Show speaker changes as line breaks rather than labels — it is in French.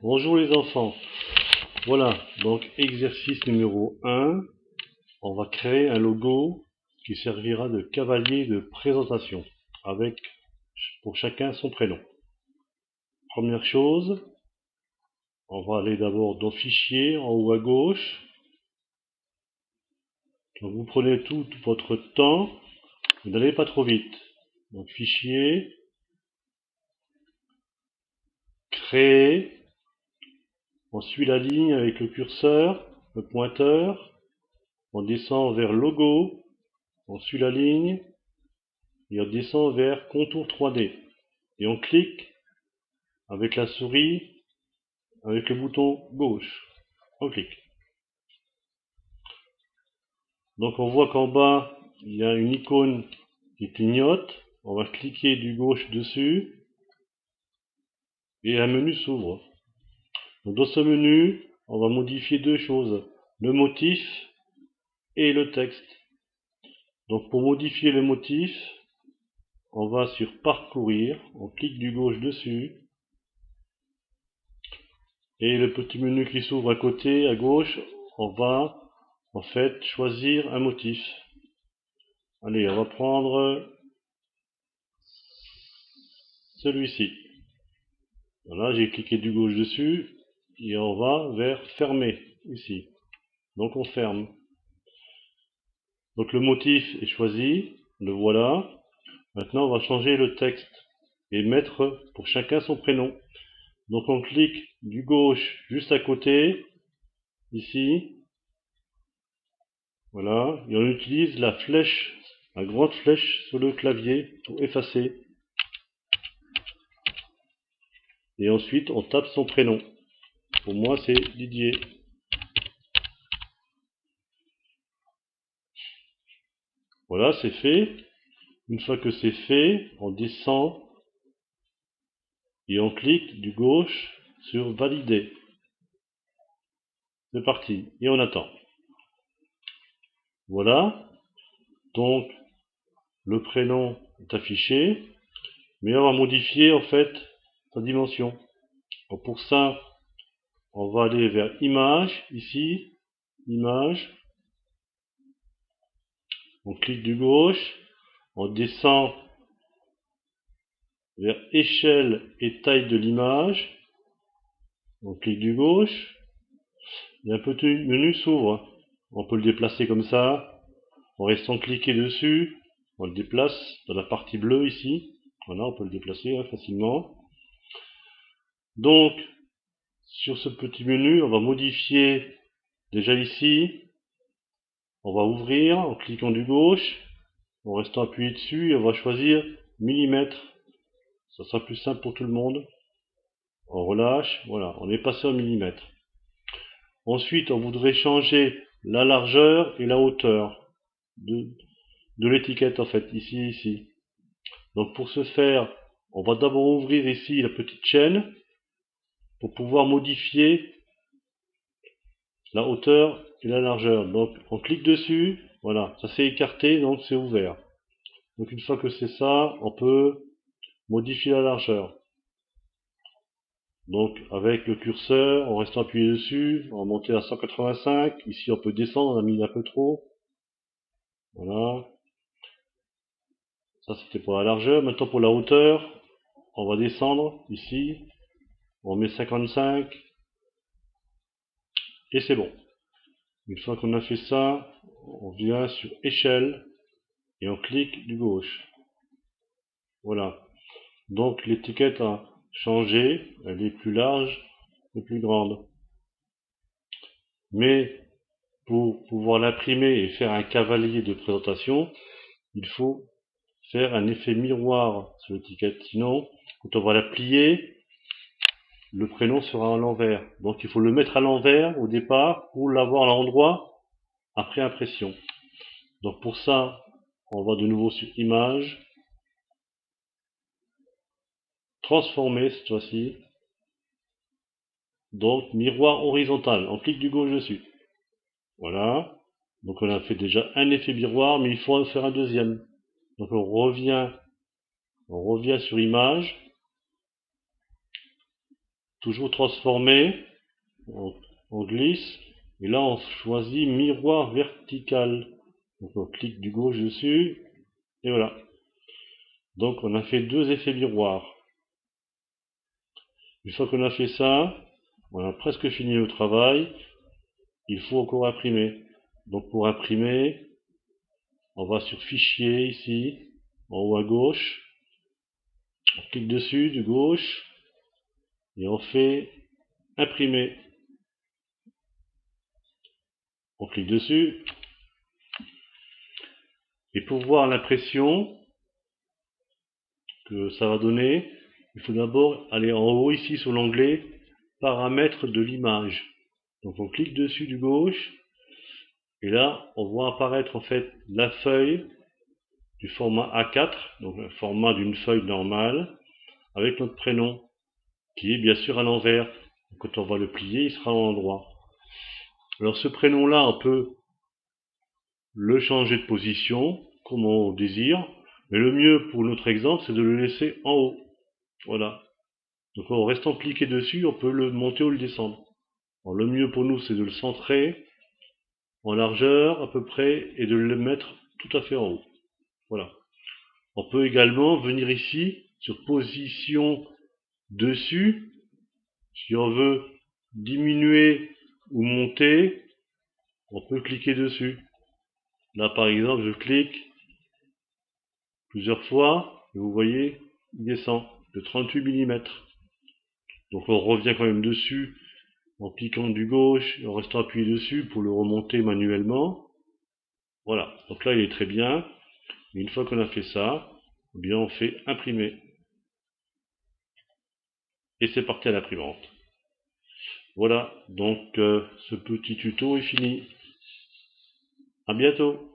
Bonjour les enfants. Voilà, donc exercice numéro 1. On va créer un logo qui servira de cavalier de présentation avec pour chacun son prénom. Première chose, on va aller d'abord dans Fichier en haut à gauche. Donc vous prenez tout votre temps, vous n'allez pas trop vite. Donc Fichier, Créer. On suit la ligne avec le curseur, le pointeur, on descend vers Logo, on suit la ligne, et on descend vers Contour 3D. Et on clique avec la souris, avec le bouton gauche. On clique. Donc on voit qu'en bas, il y a une icône qui clignote. On va cliquer du gauche dessus, et un menu s'ouvre. Dans ce menu, on va modifier deux choses, le motif et le texte. Donc pour modifier le motif, on va sur Parcourir, on clique du gauche dessus, et le petit menu qui s'ouvre à côté, à gauche, on va en fait choisir un motif. Allez, on va prendre celui-ci. Voilà, j'ai cliqué du gauche dessus, et on va vers Fermer, ici. Donc on ferme. Donc le motif est choisi, le voilà. Maintenant on va changer le texte et mettre pour chacun son prénom. Donc on clique du gauche juste à côté, ici. Voilà, et on utilise la flèche, la grande flèche sur le clavier pour effacer. Et ensuite on tape son prénom. Pour moi c'est Didier. Voilà, c'est fait. Une fois que c'est fait, on descend et on clique du gauche sur Valider. C'est parti, et on attend. Voilà, donc le prénom est affiché, mais on va modifier en fait sa dimension. Donc pour ça, on va aller vers Image, ici, Image. On clique du gauche, on descend vers Échelle et taille de l'image. On clique du gauche, et un petit menu s'ouvre. On peut le déplacer comme ça, en restant cliqué dessus. On le déplace dans la partie bleue ici. Voilà, on peut le déplacer facilement. Donc, sur ce petit menu, on va modifier déjà ici. On va ouvrir en cliquant du gauche, en restant appuyé dessus, et on va choisir millimètre. Ça sera plus simple pour tout le monde. On relâche, voilà, on est passé en millimètres. Ensuite, on voudrait changer la largeur et la hauteur de l'étiquette, en fait, ici. Donc pour ce faire, on va d'abord ouvrir ici la petite chaîne pour pouvoir modifier la hauteur et la largeur. Donc on clique dessus, voilà, ça s'est écarté, donc c'est ouvert. Donc une fois que c'est ça, on peut modifier la largeur. Donc avec le curseur, en restant appuyé dessus, on va monter à 185. Ici on peut descendre, on a mis un peu trop. Voilà. Ça c'était pour la largeur. Maintenant pour la hauteur, on va descendre ici. On met 55. Et c'est bon. Une fois qu'on a fait ça, on vient sur Échelle et on clique du gauche. Voilà. Donc l'étiquette a changé, elle est plus large et plus grande. Mais pour pouvoir l'imprimer et faire un cavalier de présentation, il faut faire un effet miroir sur l'étiquette. Sinon, quand on va la plier, le prénom sera à l'envers. Donc il faut le mettre à l'envers au départ pour l'avoir à l'endroit après impression. Donc pour ça, on va de nouveau sur Image, Transformer cette fois-ci. Donc miroir horizontal, on clique du gauche dessus. Voilà. Donc on a fait déjà un effet miroir, mais il faut en faire un deuxième. Donc on revient sur Image. toujours transformer, on glisse, et là on choisit miroir vertical. Donc on clique du gauche dessus, et voilà. Donc on a fait deux effets miroirs. Une fois qu'on a fait ça, on a presque fini le travail, il faut encore imprimer. Donc pour imprimer, on va sur Fichier ici, en haut à gauche, on clique dessus de gauche, et on fait Imprimer. On clique dessus, et pour voir l'impression que ça va donner, il faut d'abord aller en haut ici sur l'onglet Paramètres de l'image. Donc on clique dessus du gauche, et là on voit apparaître en fait la feuille du format A4, donc le format d'une feuille normale, avec notre prénom, qui est bien sûr à l'envers. Quand on va le plier, il sera à l'endroit. Alors ce prénom-là, on peut le changer de position, comme on désire, mais le mieux pour notre exemple, c'est de le laisser en haut. Voilà. Donc en restant cliqué dessus, on peut le monter ou le descendre. Alors, le mieux pour nous, c'est de le centrer en largeur à peu près et de le mettre tout à fait en haut. Voilà. On peut également venir ici sur position dessus. Si on veut diminuer ou monter, on peut cliquer dessus. Là par exemple, je clique plusieurs fois et vous voyez, il descend de 38 mm. Donc on revient quand même dessus en cliquant du gauche et en restant appuyé dessus pour le remonter manuellement. Voilà, donc là il est très bien. Et une fois qu'on a fait ça, eh bien on fait imprimer. Et c'est parti à l'imprimante. Voilà, donc ce petit tuto est fini. À bientôt.